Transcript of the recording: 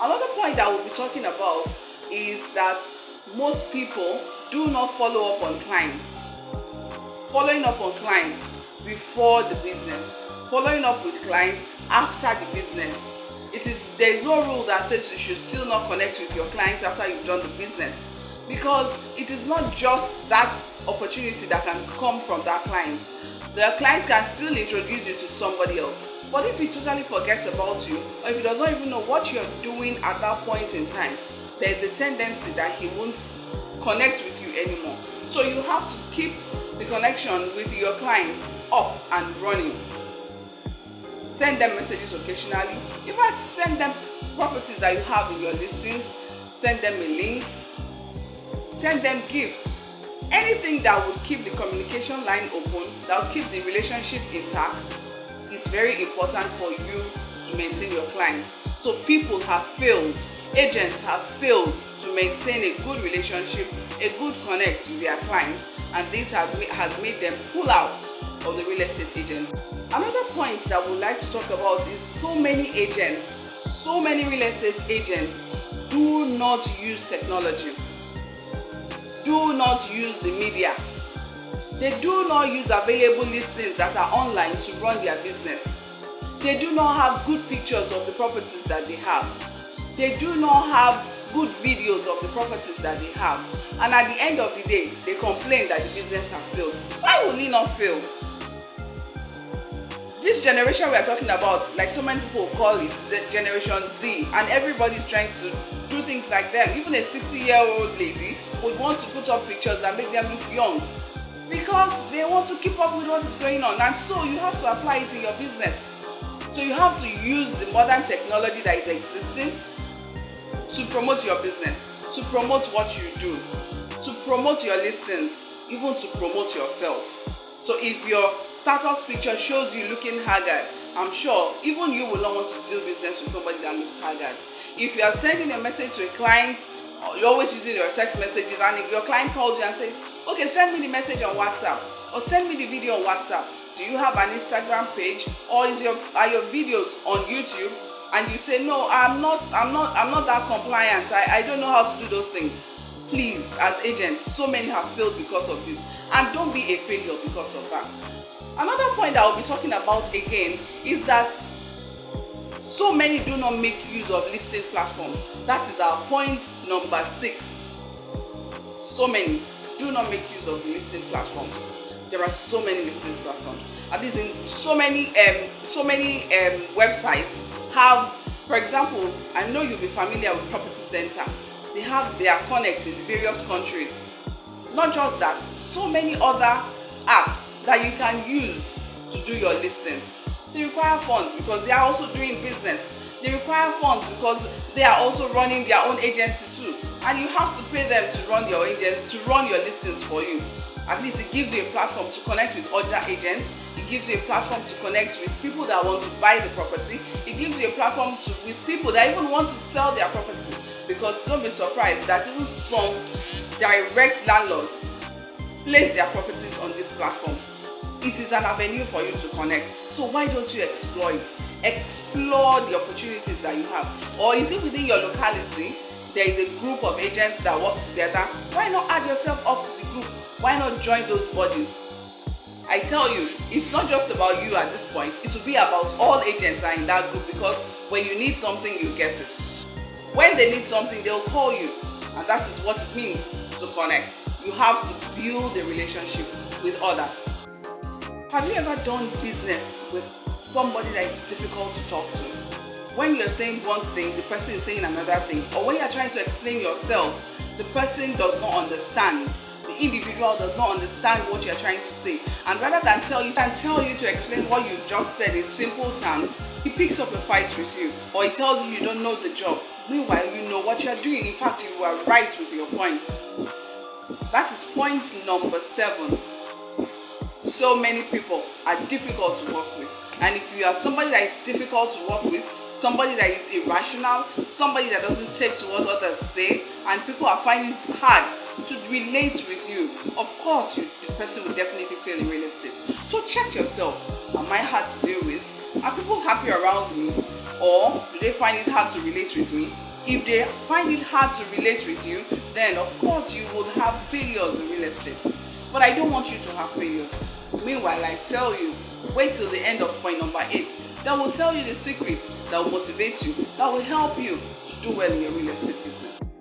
Another point that we'll be talking about is that most people do not follow up on clients. Following up on clients before the business, following up with clients after the business. There is no rule that says you should still not connect with your clients after you've done the business, because it is not just that opportunity that can come from that client. The client can still introduce you to somebody else. But if he totally forgets about you, or if he does not even know what you're doing at that point in time, there's a tendency that he won't connect with you anymore. So you have to keep the connection with your clients up and running. Send them messages occasionally. In fact, send them properties that you have in your listings. Send them a link. Send them gifts. Anything that would keep the communication line open, that will keep the relationship intact. It's very important for you to maintain your clients. So people have failed, agents have failed to maintain a good relationship, a good connect with their clients, and this has made them pull out of the real estate agents. Another point that we'd like to talk about is so many real estate agents do not use technology, do not use the media. They do not use available listings that are online to run their business. They do not have good pictures of the properties that they have. They do not have good videos of the properties that they have. And at the end of the day, they complain that the business has failed. Why will it not fail? This generation we are talking about, like so many people call it, the Generation Z, and everybody's trying to do things like them. Even a 60-year-old lady would want to put up pictures that make them look young, because they want to keep up with what is going on. And so you have to apply it in your business. So you have to use the modern technology that is existing to promote your business, to promote what you do, to promote your listings, even to promote yourself. So if your status picture shows you looking haggard, I'm sure even you will not want to do business with somebody that looks haggard. If you are sending a message to a client, you're always using your text messages, and if your client calls you and says, okay, send me the message on WhatsApp, or send me the video on WhatsApp, do you have an Instagram page, or are your videos on YouTube? And you say, no, I'm not that compliant, I don't know how to do those things. Please, as agents, so many have failed because of this, and don't be a failure because of that. Another point that I'll be talking about again is that so many do not make use of listing platforms. That is our point number 6. So many do not make use of listing platforms. There are so many listing platforms. At least in so many websites have, for example, I know you'll be familiar with Property Center. They have their connects in various countries. Not just that, so many other apps that you can use to do your listings. They require funds because they are also doing business. They require funds because they are also running their own agency too. And you have to pay them to run your agency, to run your listings for you. At least it gives you a platform to connect with other agents. It gives you a platform to connect with people that want to buy the property. It gives you a platform with people that even want to sell their property. Because don't be surprised that even some direct landlords place their properties on these platforms. It is an avenue for you to connect. So why don't you explore it? Explore the opportunities that you have. Or is it within your locality, there is a group of agents that work together? Why not add yourself up to the group? Why not join those bodies? I tell you, it's not just about you at this point. It will be about all agents that are in that group, because when you need something, you get it. When they need something, they'll call you. And that is what it means to connect. You have to build a relationship with others. Have you ever done business with somebody that is difficult to talk to? When you're saying one thing, the person is saying another thing. Or when you're trying to explain yourself, the person does not understand. The individual does not understand what you're trying to say. And rather than tell you to explain what you've just said in simple terms, he picks up a fight with you. Or he tells you don't know the job. Meanwhile, you know what you're doing. In fact, you are right with your point. That is point number 7. So many people are difficult to work with. And if you are somebody that is difficult to work with, somebody that is irrational, somebody that doesn't take to what others say, and people are finding it hard to relate with you, of course the person will definitely fail in real estate. So check yourself. Am I hard to deal with? Are people happy around me? Or do they find it hard to relate with me? If they find it hard to relate with you, then of course you would have failures in real estate. But I don't want you to have failures. Meanwhile, I tell you, wait till the end of point number 8. That will tell you the secret that will motivate you, that will help you to do well in your real estate business.